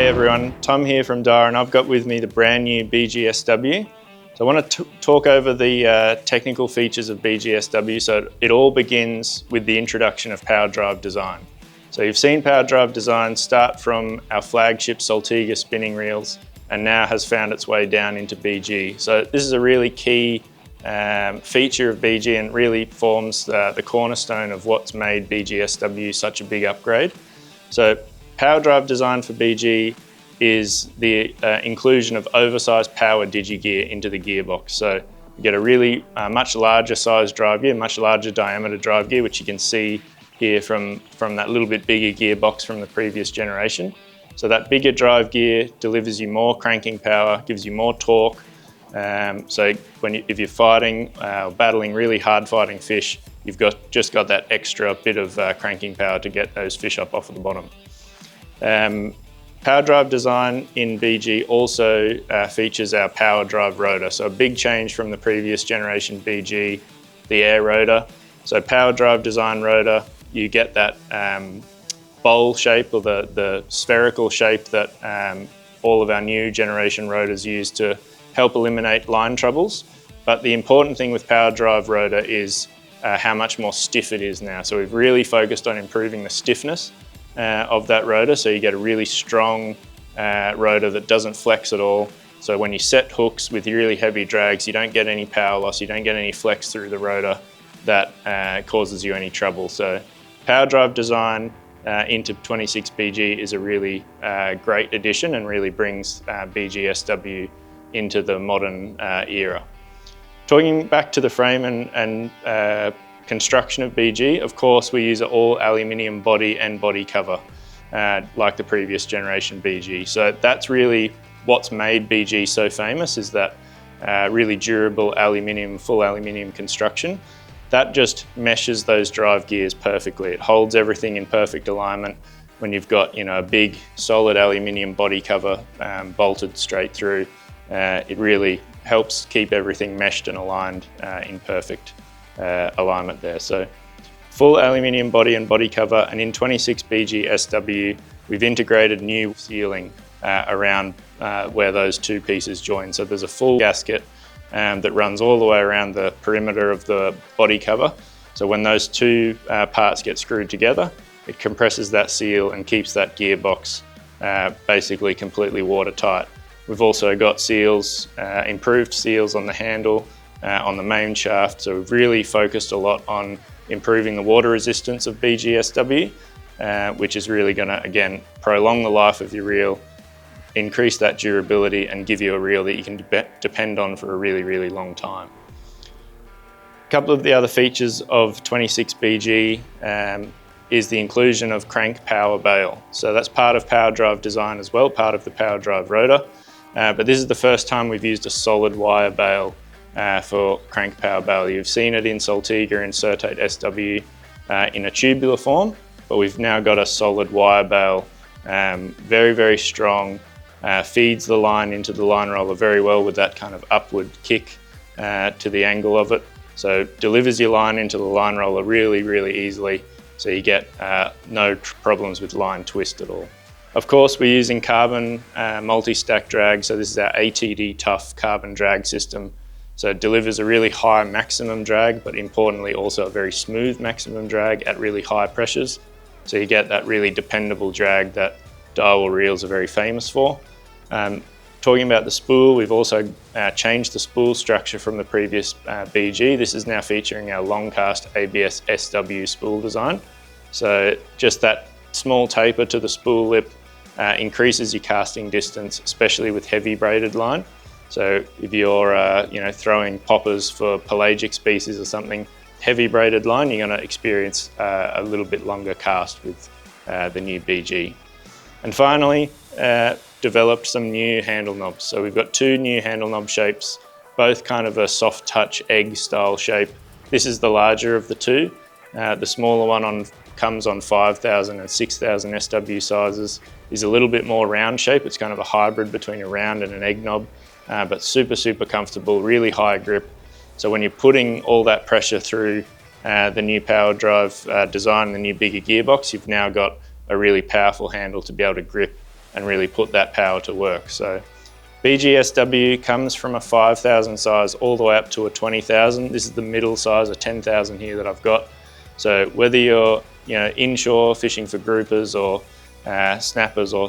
everyone, Tom here from DAIWA, and I've got with me the brand new BG SW. So I want to talk over the technical features of BG SW. So it all begins with the introduction of POWERDRIVE design. So you've seen POWERDRIVE design start from our flagship SALTIGA spinning reels and now has found its way down into BG. So this is a really key feature of BG and really forms the cornerstone of what's made BG SW such a big upgrade. So POWERDRIVE design for BG is the inclusion of oversized power digigear into the gearbox. So you get a really much larger size drive gear, much larger diameter drive gear, which you can see here from that little bit bigger gearbox from the previous generation. So that bigger drive gear delivers you more cranking power, gives you more torque. So if you're fighting or battling really hard fighting fish, you've just got that extra bit of cranking power to get those fish up off of the bottom. POWERDRIVE design in BG also features our POWERDRIVE rotor. So a big change from the previous generation BG, the air rotor. So POWERDRIVE design rotor, you get that bowl shape or the spherical shape that all of our new generation rotors use to help eliminate line troubles. But the important thing with POWERDRIVE rotor is how much more stiff it is now. So we've really focused on improving the stiffness of that rotor, so you get a really strong rotor that doesn't flex at all. So when you set hooks with really heavy drags, you don't get any power loss, you don't get any flex through the rotor that causes you any trouble. So POWERDRIVE design into 26BG is a really great addition and really brings BG SW into the modern era. Talking back to the frame and construction of BG, of course we use all aluminium body and body cover like the previous generation BG. So that's really what's made BG so famous, is that really durable full aluminium construction. That just meshes those drive gears perfectly. It holds everything in perfect alignment when you've got a big solid aluminium body cover bolted straight through. It really helps keep everything meshed and aligned in perfect alignment there. So full aluminium body and body cover, and in 26BG SW we've integrated new sealing around where those two pieces join. So there's a full gasket that runs all the way around the perimeter of the body cover. So when those two parts get screwed together, it compresses that seal and keeps that gearbox basically completely watertight. We've also got seals, improved seals on the handle, on the main shaft. So we've really focused a lot on improving the water resistance of BG SW, which is really going to, again, prolong the life of your reel, increase that durability and give you a reel that you can depend on for a really, really long time. A couple of the other features of 26BG is the inclusion of crank power bail. So that's part of POWERDRIVE design as well, part of the POWERDRIVE rotor. But this is the first time we've used a solid wire bail for crank power bail. You've seen it in SALTIGA and Certate SW in a tubular form, but we've now got a solid wire bail, very, very strong, feeds the line into the line roller very well with that kind of upward kick to the angle of it. So delivers your line into the line roller really, really easily, so you get no problems with line twist at all. Of course, we're using carbon multi-stack drag, so this is our ATD Tough carbon drag system. So it delivers a really high maximum drag, but importantly also a very smooth maximum drag at really high pressures. So you get that really dependable drag that DAIWA reels are very famous for. Talking about the spool, we've also changed the spool structure from the previous BG. This is now featuring our long cast ABS SW spool design. So just that small taper to the spool lip increases your casting distance, especially with heavy braided line. So if you're throwing poppers for pelagic species or something, heavy braided line, you're going to experience a little bit longer cast with the new BG. And finally, developed some new handle knobs. So we've got two new handle knob shapes, both kind of a soft touch egg style shape. This is the larger of the two. The smaller one comes on 5,000 and 6,000 SW sizes, is a little bit more round shape. It's kind of a hybrid between a round and an egg knob, but super, super comfortable, really high grip. So when you're putting all that pressure through the new POWERDRIVE design, the new bigger gearbox, you've now got a really powerful handle to be able to grip and really put that power to work. So BGSW comes from a 5,000 size all the way up to a 20,000. This is the middle size, a 10,000 here that I've got. So whether you're inshore fishing for groupers or snappers or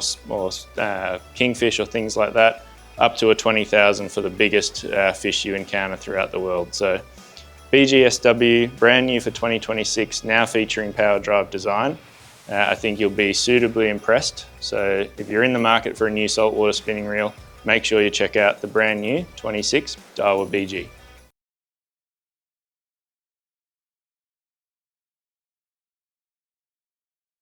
kingfish or things like that, up to a 20,000 for the biggest fish you encounter throughout the world. So BGSW, brand new for 2026, now featuring POWERDRIVE design. I think you'll be suitably impressed. So if you're in the market for a new saltwater spinning reel, make sure you check out the brand new 26 DAIWA BG.